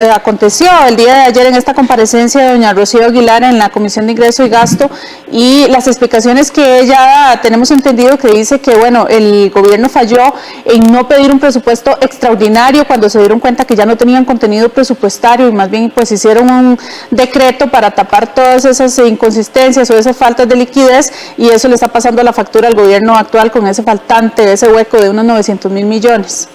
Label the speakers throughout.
Speaker 1: Aconteció el día de ayer en esta comparecencia de doña Rocío Aguilar en la Comisión de Ingreso y Gasto, y las explicaciones que ella da, tenemos entendido que dice que bueno, el gobierno falló en no pedir un presupuesto extraordinario cuando se dieron cuenta que ya no tenían contenido presupuestario y más bien pues hicieron un decreto para tapar todas esas inconsistencias o esas faltas de liquidez, y eso le está pasando la factura al gobierno actual con ese faltante, ese hueco de unos 900.000 millones.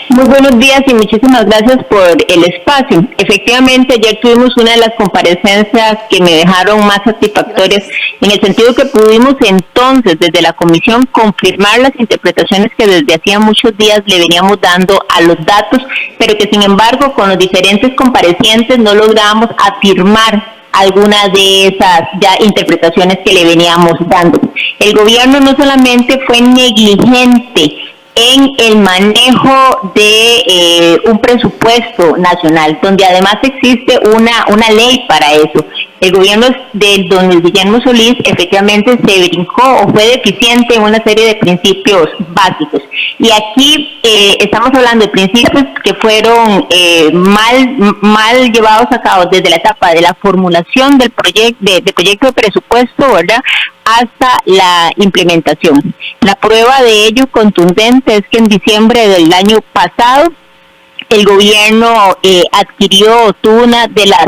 Speaker 2: Muy buenos días y muchísimas gracias por el espacio. Efectivamente, ayer tuvimos una de las comparecencias que me dejaron más satisfactorias, en el sentido que pudimos entonces desde la comisión confirmar las interpretaciones que desde hacía muchos días le veníamos dando a los datos, pero que sin embargo con los diferentes comparecientes no lográbamos afirmar algunas de esas ya interpretaciones que le veníamos dando. El gobierno no solamente fue negligente en el manejo de un presupuesto nacional, donde además existe una ley para eso. El gobierno de don Luis Guillermo Solís efectivamente se brincó o fue deficiente en una serie de principios básicos. Y aquí estamos hablando de principios que fueron mal llevados a cabo desde la etapa de la formulación del proyecto de presupuesto, ¿verdad?, hasta la implementación. La prueba de ello contundente es que en diciembre del año pasado el gobierno tuvo una de las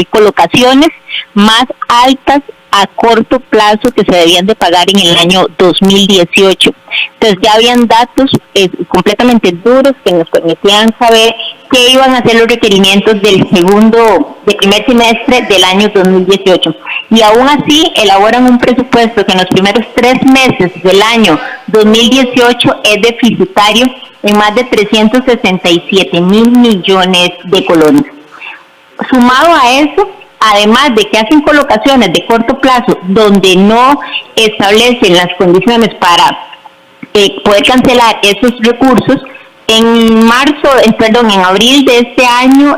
Speaker 2: colocaciones más altas a corto plazo que se debían de pagar en el año 2018. Entonces ya habían datos completamente duros que nos permitían saber qué iban a ser los requerimientos del primer semestre del año 2018. Y aún así elaboran un presupuesto que en los primeros 3 meses del año 2018 es deficitario en más de 367.000 millones de colones. Sumado a eso, además de que hacen colocaciones de corto plazo donde no establecen las condiciones para poder cancelar esos recursos, en abril de este año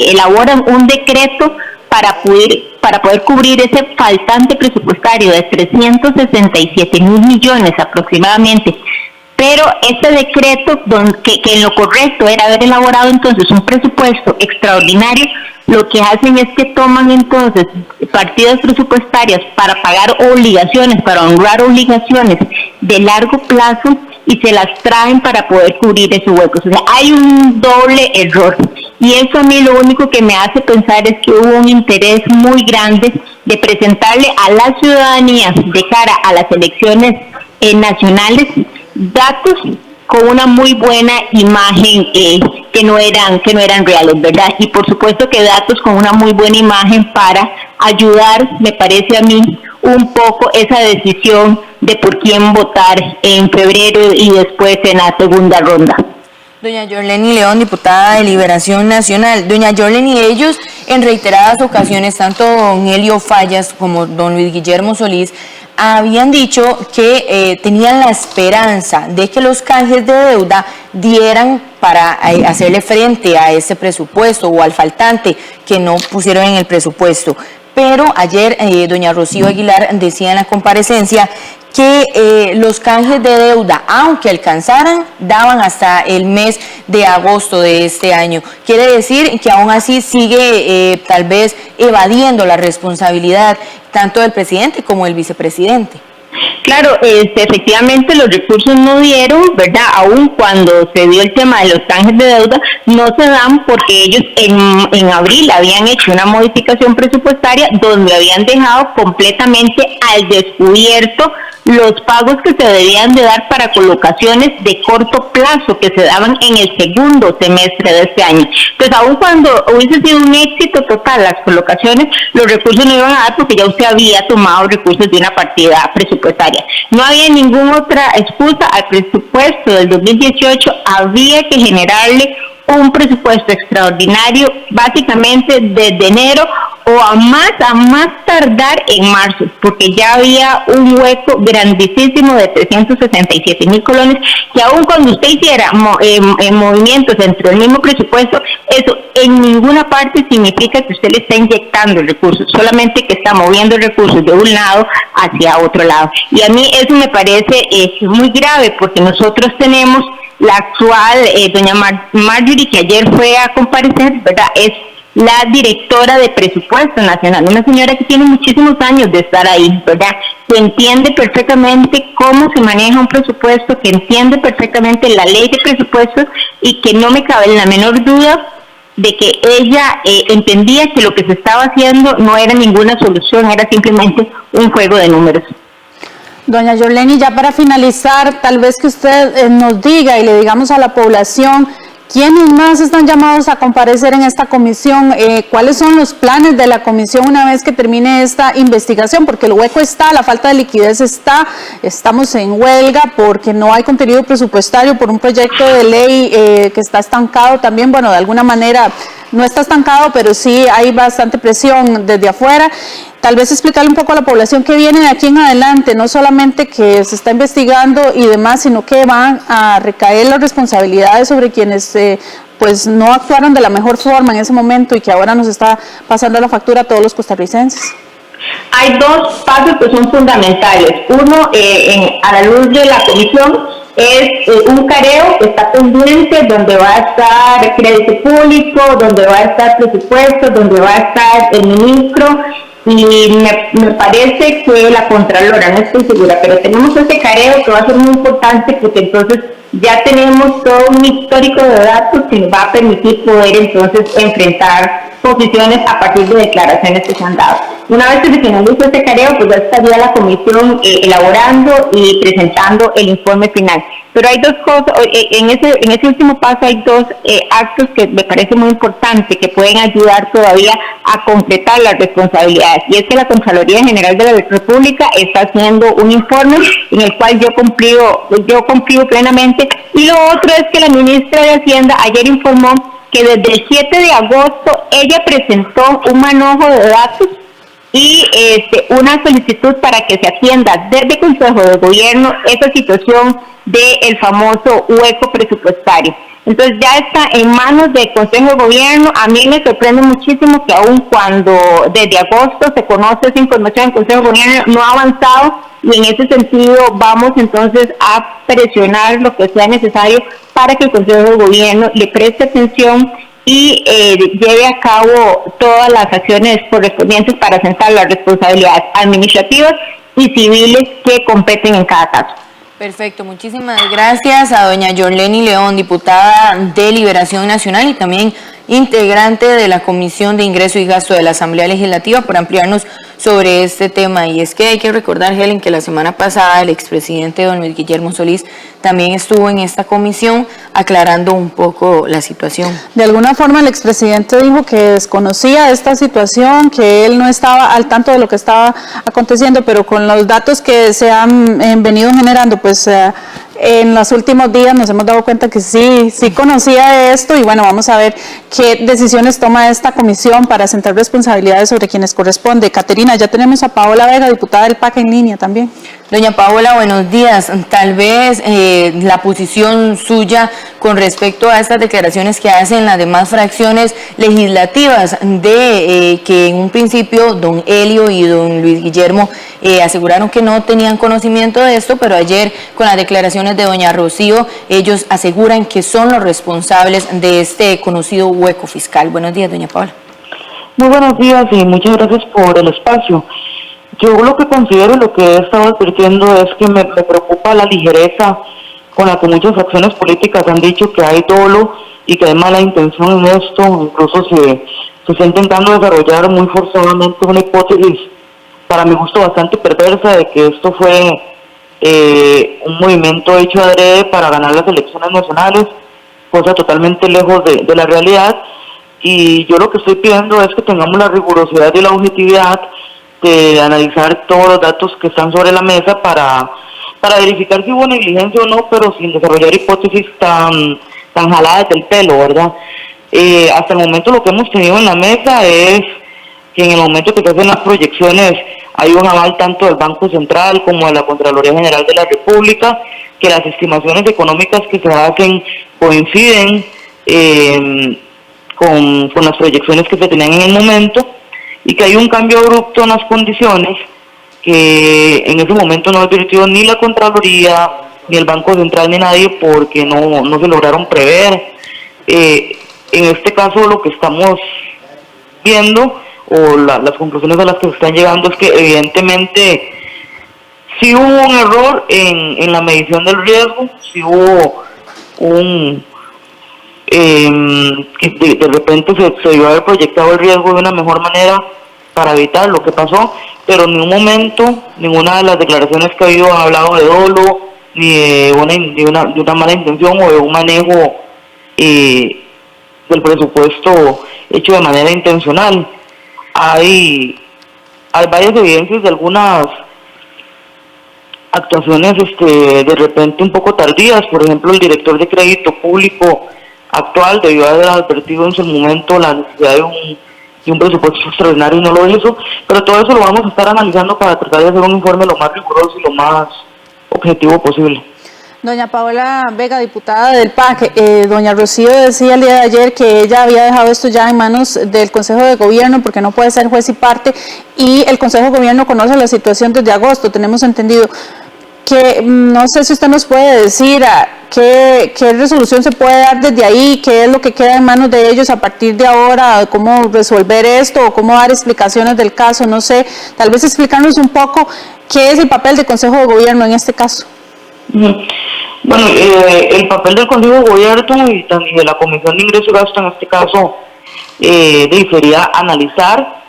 Speaker 2: elaboran un decreto para poder cubrir ese faltante presupuestario de 367.000 millones aproximadamente. Pero este decreto, que en lo correcto era haber elaborado entonces un presupuesto extraordinario, lo que hacen es que toman entonces partidas presupuestarias para pagar obligaciones, para honrar obligaciones de largo plazo, y se las traen para poder cubrir esos huecos. O sea, hay un doble error. Y eso a mí lo único que me hace pensar es que hubo un interés muy grande de presentarle a la ciudadanía de cara a las elecciones nacionales datos con una muy buena imagen que no eran reales, ¿verdad? Y por supuesto que datos con una muy buena imagen para ayudar, me parece a mí, un poco esa decisión de por quién votar en febrero y después en la segunda ronda.
Speaker 3: Doña Yorleni León, diputada de Liberación Nacional. Doña Yorleni, ellos en reiteradas ocasiones, tanto don Helio Fallas como don Luis Guillermo Solís, habían dicho que tenían la esperanza de que los canjes de deuda dieran para hacerle frente a ese presupuesto o al faltante que no pusieron en el presupuesto. Pero ayer doña Rocío Aguilar decía en la comparecencia que los canjes de deuda, aunque alcanzaran, daban hasta el mes de agosto de este año. Quiere decir que aún así sigue tal vez evadiendo la responsabilidad tanto del presidente como del vicepresidente.
Speaker 2: Claro, efectivamente los recursos no dieron, ¿verdad? Aún cuando se dio el tema de los canjes de deuda, no se dan porque ellos en abril habían hecho una modificación presupuestaria donde habían dejado completamente al descubierto los pagos que se debían de dar para colocaciones de corto plazo que se daban en el segundo semestre de este año. Entonces, aun cuando hubiese sido un éxito total las colocaciones, los recursos no iban a dar porque ya usted había tomado recursos de una partida presupuestaria. No había ninguna otra excusa al presupuesto del 2018, había que generarle un presupuesto extraordinario básicamente desde enero o a más tardar en marzo, porque ya había un hueco grandísimo de 367.000 colones, que aun cuando usted hiciera movimientos entre el mismo presupuesto, eso en ninguna parte significa que usted le está inyectando recursos, solamente que está moviendo recursos de un lado hacia otro lado. Y a mí eso me parece muy grave, porque nosotros tenemos la actual doña Marjorie, que ayer fue a comparecer, ¿verdad? Es la directora de Presupuesto Nacional, una señora que tiene muchísimos años de estar ahí, ¿verdad? Que entiende perfectamente cómo se maneja un presupuesto, que entiende perfectamente la ley de presupuestos y que no me cabe la menor duda de que ella entendía que lo que se estaba haciendo no era ninguna solución, era simplemente un juego de números.
Speaker 1: Doña Yorleni, ya para finalizar, tal vez que usted nos diga y le digamos a la población quiénes más están llamados a comparecer en esta comisión, cuáles son los planes de la comisión una vez que termine esta investigación, porque el hueco está, la falta de liquidez está, estamos en huelga porque no hay contenido presupuestario por un proyecto de ley que está estancado también, bueno, de alguna manera no está estancado, pero sí hay bastante presión desde afuera. Tal vez explicarle un poco a la población que viene de aquí en adelante, no solamente que se está investigando y demás, sino que van a recaer las responsabilidades sobre quienes pues no actuaron de la mejor forma en ese momento y que ahora nos está pasando la factura a todos los costarricenses.
Speaker 2: Hay dos pasos que son fundamentales. Uno, a la luz de la comisión, es un careo que está pendiente, donde va a estar crédito público, donde va a estar presupuesto, donde va a estar el ministro, y me parece que la Contralora, no estoy segura, pero tenemos ese careo que va a ser muy importante porque entonces ya tenemos todo un histórico de datos que nos va a permitir poder entonces enfrentar posiciones a partir de declaraciones que se han dado. Una vez que se finalice este careo, pues ya estaría la comisión elaborando y presentando el informe final. Pero hay dos cosas, en ese último paso hay dos actos que me parece muy importante, que pueden ayudar todavía a completar las responsabilidades. Y es que la Contraloría General de la República está haciendo un informe en el cual yo confío plenamente. Y lo otro es que la ministra de Hacienda ayer informó que desde el 7 de agosto ella presentó un manojo de datos y una solicitud para que se atienda desde Consejo de Gobierno esa situación del famoso hueco presupuestario. Entonces ya está en manos del Consejo de Gobierno. A mí me sorprende muchísimo que aun cuando desde agosto se conoce esa información, el Consejo de Gobierno no ha avanzado, y en ese sentido vamos entonces a presionar lo que sea necesario para que el Consejo de Gobierno le preste atención y lleve a cabo todas las acciones correspondientes para sentar las responsabilidades administrativas y civiles que competen en cada caso.
Speaker 3: Perfecto, muchísimas gracias a doña Yorleni León, diputada de Liberación Nacional y también integrante de la Comisión de Ingreso y Gasto de la Asamblea Legislativa, por ampliarnos sobre este tema. Y es que hay que recordar, Helen, que la semana pasada el expresidente don Luis Guillermo Solís también estuvo en esta comisión aclarando un poco la situación. De alguna forma el expresidente dijo que desconocía esta situación, que él no estaba al tanto de lo que estaba aconteciendo, pero con los datos que se han venido generando, pues en los últimos días nos hemos dado cuenta que sí conocía esto, y bueno, vamos a ver qué decisiones toma esta comisión para sentar responsabilidades sobre quienes corresponde. Caterina, ya tenemos a Paola Vega, diputada del PAC en línea también. Doña Paola, buenos días. Tal vez la posición suya con respecto a estas declaraciones que hacen las demás fracciones legislativas de que en un principio don Helio y don Luis Guillermo aseguraron que no tenían conocimiento de esto, pero ayer con las declaraciones de doña Rocío, ellos aseguran que son los responsables de este conocido hueco fiscal. Buenos días, doña Paola.
Speaker 4: Muy buenos días y muchas gracias por el espacio. Yo lo que considero, lo que he estado advirtiendo, es que me preocupa la ligereza con la que muchas fracciones políticas han dicho que hay dolo y que hay mala intención en esto. Incluso se está intentando desarrollar muy forzadamente una hipótesis, para mi gusto bastante perversa, de que esto fue un movimiento hecho adrede para ganar las elecciones nacionales, cosa totalmente lejos de la realidad. Y yo lo que estoy pidiendo es que tengamos la rigurosidad y la objetividad de analizar todos los datos que están sobre la mesa para verificar si hubo negligencia o no, pero sin desarrollar hipótesis tan jaladas del pelo, ¿verdad? Hasta el momento lo que hemos tenido en la mesa es que en el momento que se hacen las proyecciones hay un aval tanto del Banco Central como de la Contraloría General de la República, que las estimaciones económicas que se hacen coinciden con las proyecciones que se tenían en el momento, y que hay un cambio abrupto en las condiciones que en ese momento no advirtió ni la Contraloría, ni el Banco Central ni nadie, porque no se lograron prever. En este caso lo que estamos viendo, o las conclusiones a las que se están llegando, es que evidentemente sí hubo un error en la medición del riesgo, sí hubo que de repente se debió haber proyectado el riesgo de una mejor manera para evitar lo que pasó, pero en ningún momento, ninguna de las declaraciones que ha habido ha hablado de dolo, ni de una mala intención o de un manejo del presupuesto hecho de manera intencional. Hay varias evidencias de algunas actuaciones de repente un poco tardías. Por ejemplo, el director de crédito público actual debió haber advertido en su momento la necesidad de un presupuesto extraordinario y no lo hizo, pero todo eso lo vamos a estar analizando para tratar de hacer un informe lo más riguroso y lo más objetivo posible.
Speaker 1: Doña Paola Vega, diputada del PAC, doña Rocío decía el día de ayer que ella había dejado esto ya en manos del Consejo de Gobierno porque no puede ser juez y parte, y el Consejo de Gobierno conoce la situación desde agosto, tenemos entendido. Que no sé si usted nos puede decir qué resolución se puede dar desde ahí, qué es lo que queda en manos de ellos a partir de ahora, cómo resolver esto o cómo dar explicaciones del caso, no sé, tal vez explicarnos un poco qué es el papel del Consejo de Gobierno en este caso.
Speaker 4: Bueno, el papel del Consejo de Gobierno y de la Comisión de Ingreso y Gasto en este caso sería analizar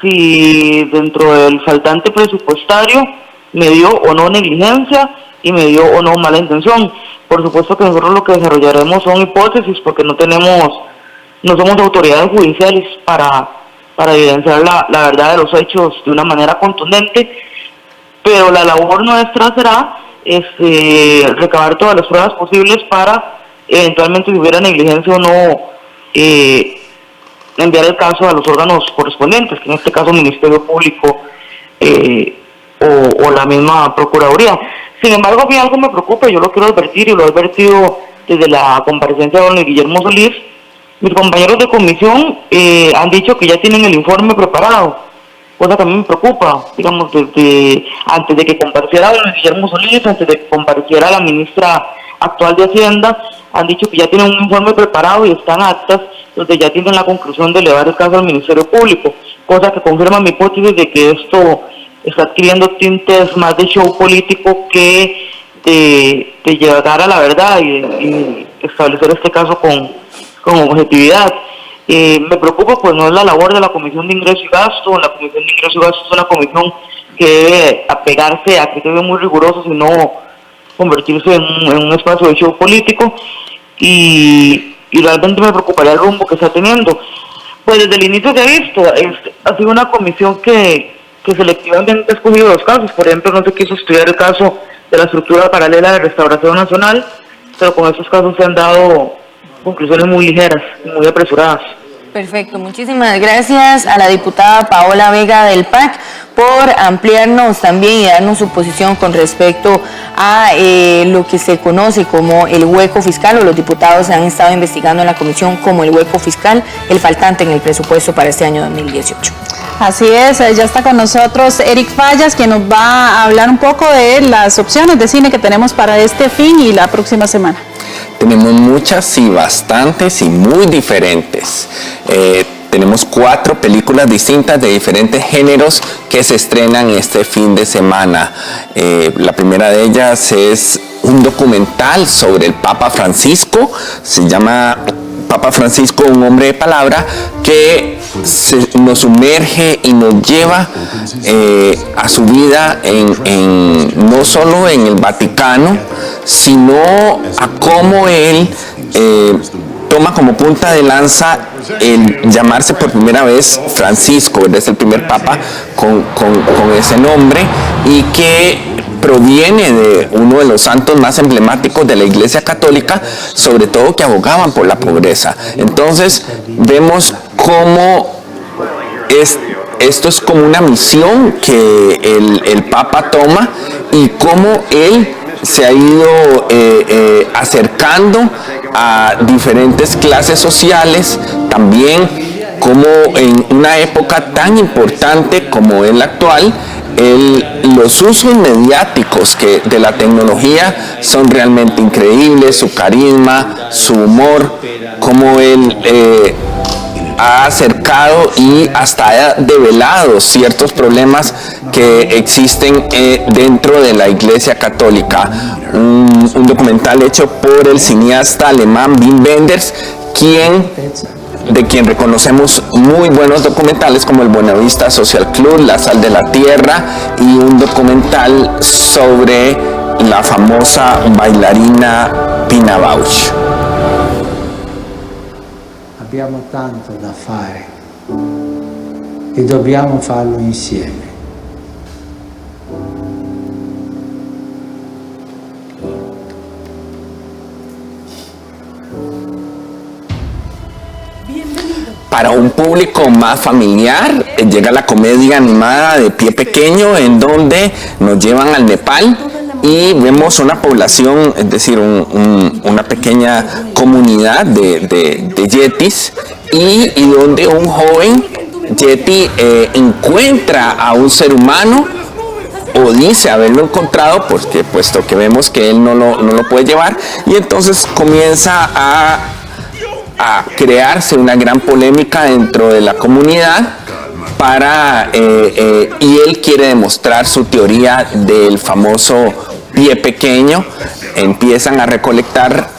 Speaker 4: si dentro del faltante presupuestario me dio o no negligencia y me dio o no mala intención. Por supuesto que nosotros lo que desarrollaremos son hipótesis porque no somos autoridades judiciales para evidenciar la verdad de los hechos de una manera contundente, pero la labor nuestra será recabar todas las pruebas posibles para eventualmente, si hubiera negligencia o no, enviar el caso a los órganos correspondientes, que en este caso Ministerio Público o la misma Procuraduría. Sin embargo, a mí algo me preocupa, yo lo quiero advertir y lo he advertido desde la comparecencia de don Guillermo Solís. Mis compañeros de comisión han dicho que ya tienen el informe preparado, cosa que a mí me preocupa, digamos, antes de que compareciera don Guillermo Solís, antes de que compareciera la ministra actual de Hacienda, han dicho que ya tienen un informe preparado y están actas donde ya tienen la conclusión de elevar el caso al Ministerio Público, cosa que confirma mi hipótesis de que esto está adquiriendo tintes más de show político que de llegar a la verdad y establecer este caso con objetividad. Me preocupa, pues no es la labor de la Comisión de Ingreso y Gasto. La Comisión de Ingreso y Gasto es una comisión que debe apegarse a criterios muy rigurosos y no convertirse en un espacio de show político, y realmente me preocuparía el rumbo que está teniendo. Pues desde el inicio se ha visto, ha sido una comisión que selectivamente ha escogido los casos. Por ejemplo, no se quiso estudiar el caso de la estructura paralela de Restauración Nacional, pero con estos casos se han dado conclusiones muy ligeras, muy apresuradas.
Speaker 3: Perfecto, muchísimas gracias a la diputada Paola Vega del PAC por ampliarnos también y darnos su posición con respecto a lo que se conoce como el hueco fiscal, o los diputados han estado investigando en la comisión como el hueco fiscal, el faltante en el presupuesto para este año 2018.
Speaker 1: Así es, ya está con nosotros Eric Fallas, que nos va a hablar un poco de las opciones de cine que tenemos para este fin y la próxima semana.
Speaker 5: Tenemos muchas y bastantes y muy diferentes. Tenemos 4 películas distintas de diferentes géneros que se estrenan este fin de semana. La primera de ellas es un documental sobre el Papa Francisco, se llama Papa Francisco, un hombre de palabra, que nos sumerge y nos lleva a su vida no solo en el Vaticano, sino a cómo él toma como punta de lanza el llamarse por primera vez Francisco. Él es el primer papa con ese nombre, y que proviene de uno de los santos más emblemáticos de la Iglesia Católica, sobre todo que abogaban por la pobreza. Entonces vemos cómo esto es como una misión que el Papa toma, y cómo él se ha ido acercando a diferentes clases sociales, también como en una época tan importante como es la actual, los usos mediáticos de la tecnología son realmente increíbles, su carisma, su humor, cómo él ha acercado y hasta ha develado ciertos problemas que existen dentro de la Iglesia Católica. Un documental hecho por el cineasta alemán Wim Wenders, de quien reconocemos muy buenos documentales como el Buenavista Social Club, La Sal de la Tierra, y un documental sobre la famosa bailarina Pina Bausch.
Speaker 6: Abbiamo tanto da fare e dobbiamo farlo insieme.
Speaker 5: Para un público más familiar, llega la comedia animada de Pie Pequeño, en donde nos llevan al Nepal y vemos una población, es decir, una pequeña comunidad de yetis, y donde un joven yeti encuentra a un ser humano, o dice haberlo encontrado, porque puesto que vemos que él no lo puede llevar, y entonces comienza a crearse una gran polémica dentro de la comunidad y él quiere demostrar su teoría del famoso pie pequeño. Empiezan a recolectar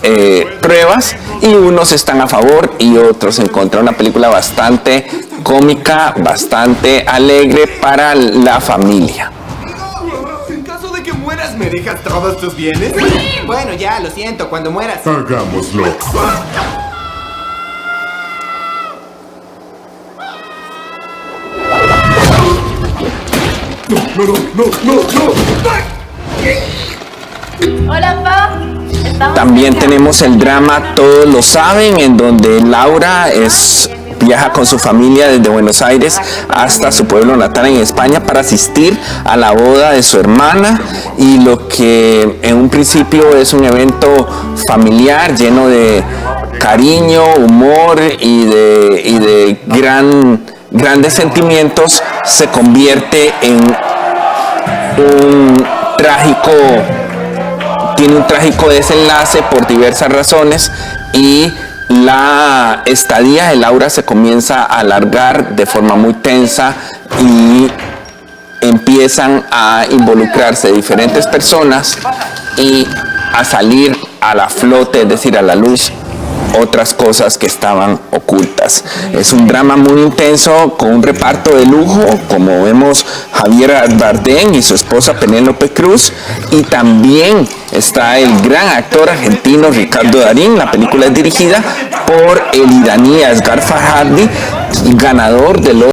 Speaker 5: pruebas y unos están a favor y otros en contra. Una película bastante cómica, bastante alegre para la familia.
Speaker 7: En caso de que mueras, ¿me dejas todos tus bienes? Bueno, ya, lo siento, cuando mueras.
Speaker 8: Hagámoslo.
Speaker 9: Hola, Pa.
Speaker 5: También tenemos el drama Todos lo saben, en donde Laura viaja con su familia desde Buenos Aires hasta su pueblo natal en España para asistir a la boda de su hermana, y lo que en un principio es un evento familiar lleno de cariño, humor y de grandes sentimientos se convierte en tiene un trágico desenlace por diversas razones, y la estadía de Laura se comienza a alargar de forma muy tensa y empiezan a involucrarse diferentes personas y a salir a la flote, es decir, a la luz, otras cosas que estaban ocultas. Es un drama muy intenso con un reparto de lujo, como vemos Javier Bardem y su esposa Penélope Cruz, y también está el gran actor argentino Ricardo Darín. La película es dirigida por el iraní Asghar Farhadi, ganador del